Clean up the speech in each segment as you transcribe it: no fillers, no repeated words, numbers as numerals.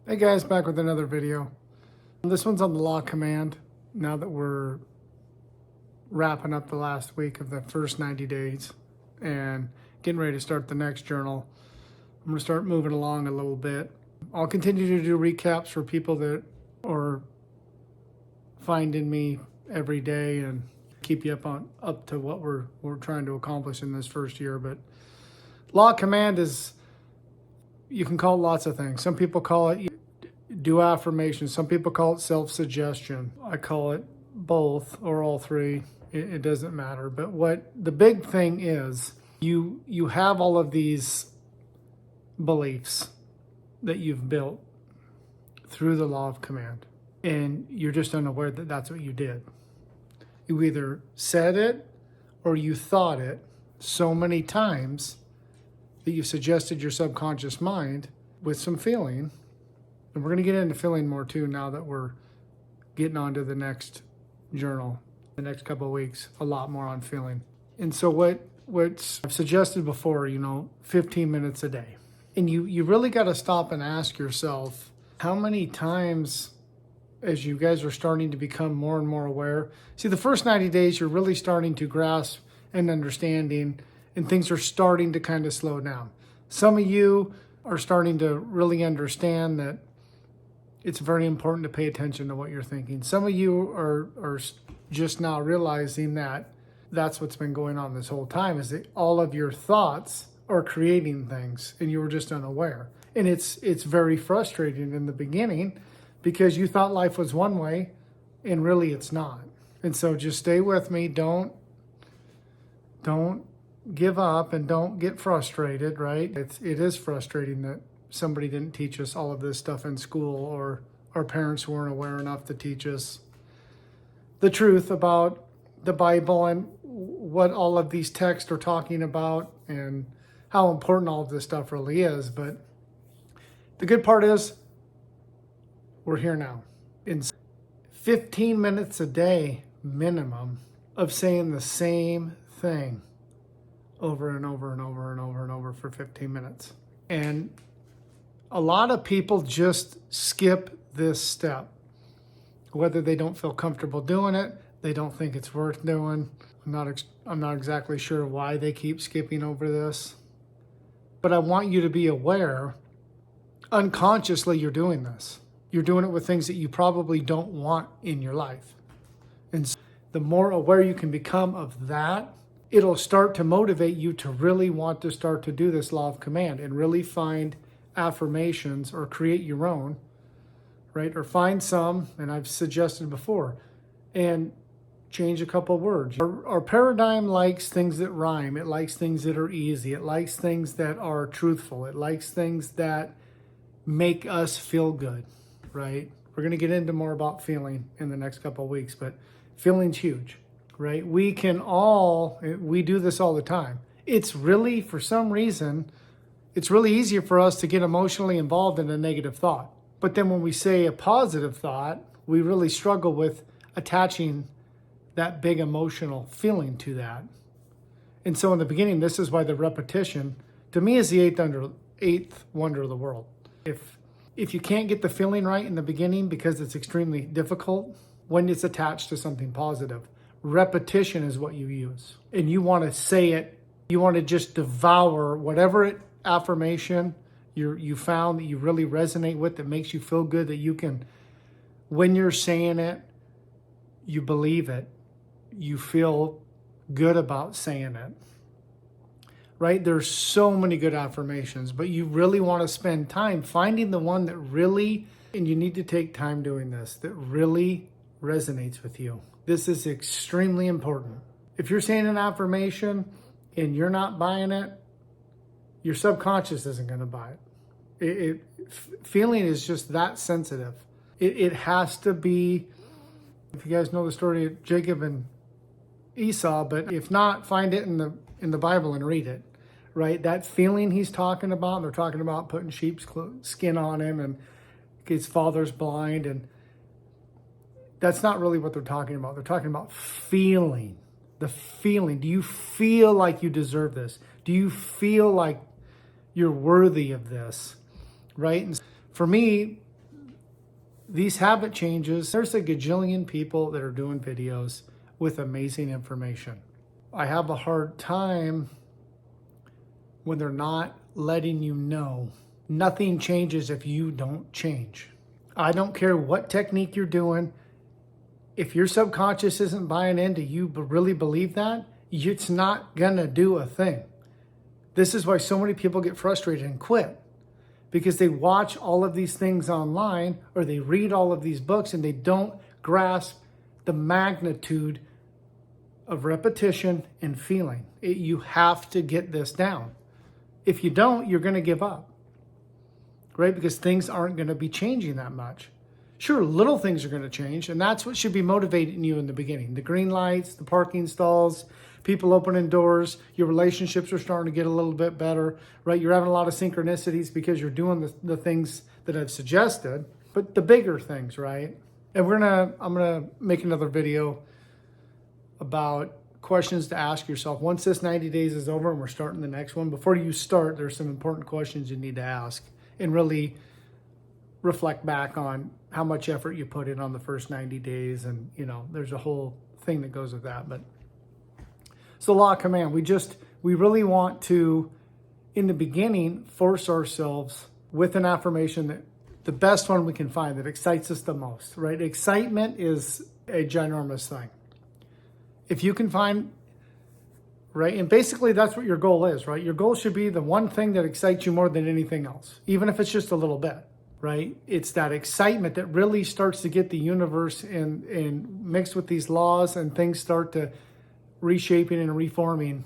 Hey guys, back with another video. This one's on the law of command. Now that we're wrapping up the last week of the first 90 days and getting ready to start the next journal, I'm going to start moving along a little bit. I'll continue to do recaps for people that are finding me every day and keep you up to what we're trying to accomplish in this first year. But law of command is, you can call it lots of things. Some people call it do affirmations. Some people call it self-suggestion. I call it both or all three. It doesn't matter. But what the big thing is, you have all of these beliefs that you've built through the law of command, and you're just unaware that that's what you did. You either said it or you thought it so many times that you've suggested your subconscious mind with some feeling. And we're going to get into feeling more too now that we're getting on to the next journal. The next couple of weeks, a lot more on feeling. And so what's I've suggested before, 15 minutes a day. And you really got to stop and ask yourself, how many times, as you guys are starting to become more and more aware, see, the first 90 days, you're really starting to grasp and understanding, and things are starting to kind of slow down. Some of you are starting to really understand that it's very important to pay attention to what you're thinking. Some of you are just now realizing that that's what's been going on this whole time, is that all of your thoughts are creating things and you were just unaware. And it's very frustrating in the beginning because you thought life was one way and really it's not. And so just stay with me. Don't give up and don't get frustrated, right? It is frustrating that somebody didn't teach us all of this stuff in school, or our parents weren't aware enough to teach us the truth about the Bible and what all of these texts are talking about and how important all of this stuff really is. But the good part is we're here now. In 15 minutes a day minimum of saying the same thing over and over and over and over and over for 15 minutes. And a lot of people just skip this step, whether they don't feel comfortable doing it, they don't think it's worth doing. I'm not exactly sure why they keep skipping over this, but I want you to be aware, unconsciously you're doing this. You're doing it with things that you probably don't want in your life. And so the more aware you can become of that, it'll start to motivate you to really want to start to do this law of command and really find affirmations or create your own, right? Or find some, and I've suggested before, and change a couple words. Our paradigm likes things that rhyme. It likes things that are easy. It likes things that are truthful. It likes things that make us feel good, right? We're going to get into more about feeling in the next couple of weeks, but feeling's huge, right? We do this all the time. It's really, for some reason, it's really easier for us to get emotionally involved in a negative thought. But then when we say a positive thought, we really struggle with attaching that big emotional feeling to that. And so in the beginning, this is why the repetition, to me, is the eighth wonder of the world. If you can't get the feeling right in the beginning because it's extremely difficult, when it's attached to something positive, repetition is what you use. And you want to say it, you want to just devour whatever affirmation you found that you really resonate with, that makes you feel good, that you can, when you're saying it, you believe it, you feel good about saying it, right? There's so many good affirmations, but you really want to spend time finding the one that really, and you need to take time doing this, that really resonates with you. This is extremely important. If you're saying an affirmation and you're not buying it, your subconscious isn't going to buy it. Feeling is just that sensitive. It has to be, if you guys know the story of Jacob and Esau, but if not, find it in the Bible and read it, right? That feeling he's talking about, they're talking about putting sheep's skin on him and his father's blind, and that's not really what they're talking about. They're talking about feeling. The feeling. Do you feel like you deserve this? Do you feel like you're worthy of this, right? And for me, these habit changes, there's a gajillion people that are doing videos with amazing information. I have a hard time when they're not letting you know nothing changes if you don't change. I don't care what technique you're doing. If your subconscious isn't buying into you really believe that, it's not gonna do a thing. This is why so many people get frustrated and quit, because they watch all of these things online or they read all of these books and they don't grasp the magnitude of repetition and feeling. You have to get this down. If you don't, you're going to give up, right? Because things aren't going to be changing that much. Sure, little things are going to change, and that's what should be motivating you in the beginning. The green lights, the parking stalls, people opening doors, your relationships are starting to get a little bit better, right? You're having a lot of synchronicities because you're doing the things that I've suggested, but the bigger things, right? And I'm gonna make another video about questions to ask yourself. Once this 90 days is over and we're starting the next one, before you start, there's some important questions you need to ask and really reflect back on how much effort you put in on the first 90 days. And, there's a whole thing that goes with that. But it's the law of command. We really want to, in the beginning, force ourselves with an affirmation that the best one we can find that excites us the most, right? Excitement is a ginormous thing. If you can find, right? And basically that's what your goal is, right? Your goal should be the one thing that excites you more than anything else, even if it's just a little bit, right? It's that excitement that really starts to get the universe and mixed with these laws, and things start to reshaping and reforming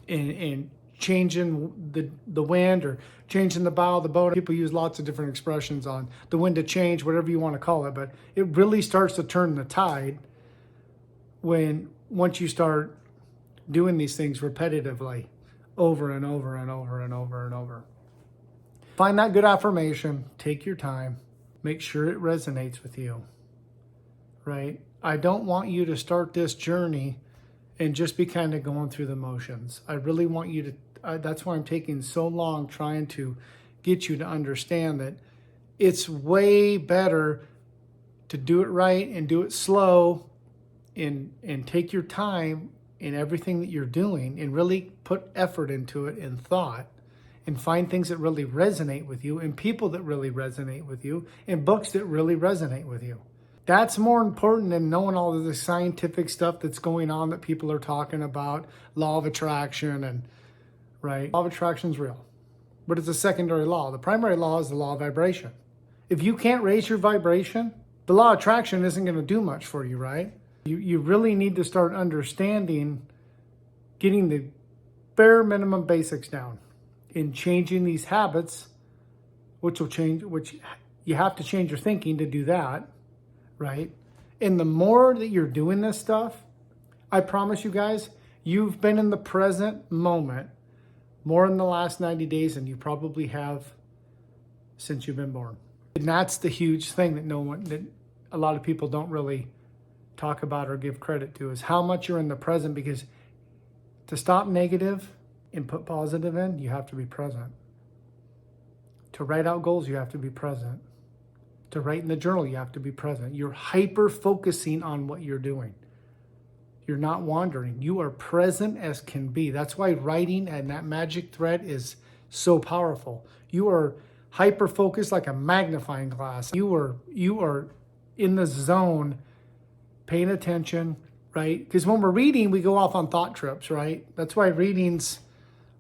and changing the wind or changing the bow of the boat. People use lots of different expressions on the wind to change, whatever you want to call it, but it really starts to turn the tide once you start doing these things repetitively over and over and over and over and over. Find that good affirmation, take your time, make sure it resonates with you, right? I don't want you to start this journey and just be kind of going through the motions. I really want you to, that's why I'm taking so long trying to get you to understand that it's way better to do it right and do it slow and take your time in everything that you're doing and really put effort into it and thought and find things that really resonate with you and people that really resonate with you and books that really resonate with you. That's more important than knowing all of the scientific stuff that's going on that people are talking about, law of attraction and, right? Law of attraction is real, but it's a secondary law. The primary law is the law of vibration. If you can't raise your vibration, the law of attraction isn't going to do much for you, right? You really need to start understanding, getting the bare minimum basics down in changing these habits, which you have to change your thinking to do that, right? And the more that you're doing this stuff, I promise you guys, you've been in the present moment more in the last 90 days than you probably have since you've been born. And that's the huge thing that a lot of people don't really talk about or give credit to, is how much you're in the present, because to stop negative and put positive in, you have to be present. To write out goals, you have to be present. To write in the journal, you have to be present. You're hyper focusing on what you're doing. You're not wandering. You are present as can be. That's why writing and that magic thread is so powerful. You are hyper focused like a magnifying glass. You are in the zone, paying attention, right? Because when we're reading, we go off on thought trips, right? That's why readings,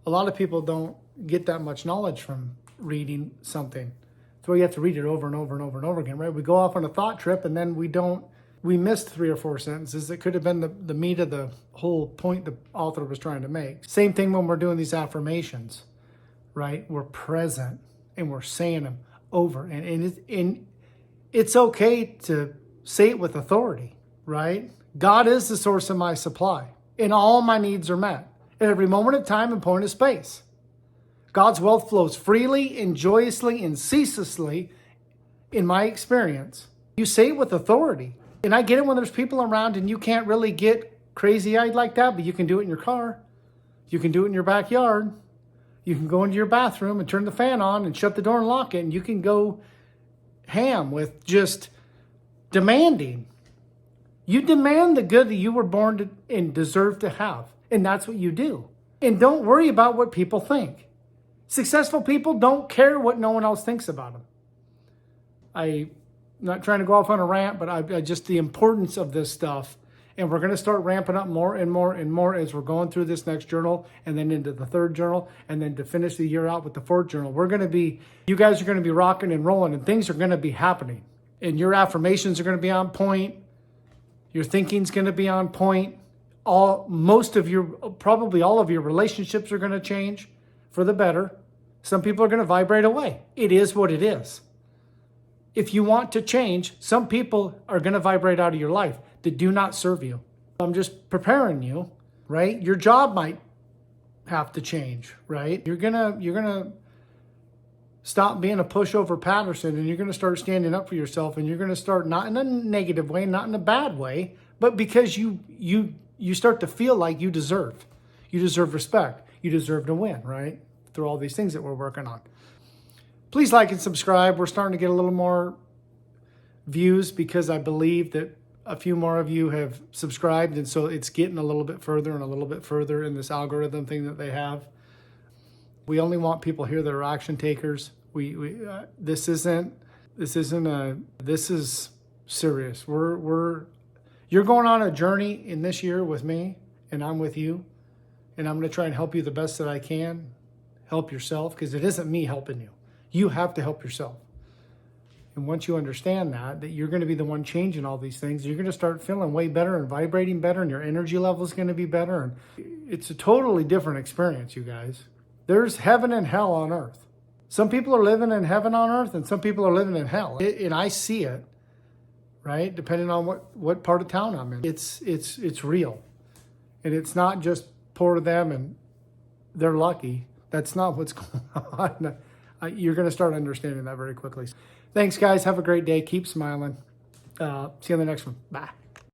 a lot of people don't get that much knowledge from reading something. That's why you have to read it over and over and over and over again, right? We go off on a thought trip and then we missed 3 or 4 sentences that could have been the meat of the whole point the author was trying to make. Same thing when we're doing these affirmations, right? We're present and we're saying them over. And it's okay to say it with authority, right? God is the source of my supply and all my needs are met at every moment of time and point of space. God's wealth flows freely and joyously and ceaselessly in my experience. You say it with authority. And I get it when there's people around and you can't really get crazy-eyed like that, but you can do it in your car. You can do it in your backyard. You can go into your bathroom and turn the fan on and shut the door and lock it, and you can go ham with just demanding. You demand the good that you were born to and deserve to have. And that's what you do. And don't worry about what people think. Successful people don't care what no one else thinks about them. I'm not trying to go off on a rant, but I just the importance of this stuff. And we're going to start ramping up more and more and more as we're going through this next journal and then into the third journal and then to finish the year out with the fourth journal. You guys are going to be rocking and rolling and things are going to be happening. And your affirmations are going to be on point. Your thinking's going to be on point. Probably all of your relationships are going to change for the better. Some people are going to vibrate away. It is what it is. If you want to change, some people are going to vibrate out of your life that do not serve you. I'm just preparing you, right? Your job might have to change, right? You're gonna stop being a pushover Patterson and you're gonna start standing up for yourself and you're gonna start not in a negative way, not in a bad way, but because you start to feel like you deserve respect. You deserve to win, right? Through all these things that we're working on. Please like and subscribe. We're starting to get a little more views because I believe that a few more of you have subscribed, and so it's getting a little bit further and a little bit further in this algorithm thing that they have. We only want people here that are action takers. This is serious. You're going on a journey in this year with me, and I'm with you, and I'm going to try and help you the best that I can. Help yourself, because it isn't me helping you. You have to help yourself. And once you understand that you're going to be the one changing all these things, you're going to start feeling way better and vibrating better, and your energy level is going to be better. And it's a totally different experience, you guys. There's heaven and hell on earth. Some people are living in heaven on earth, and some people are living in hell. And I see it, right? Depending on what part of town I'm in. It's real. And it's not just poor to them and they're lucky. That's not what's going on. You're going to start understanding that very quickly. Thanks, guys. Have a great day. Keep smiling. See you on the next one. Bye.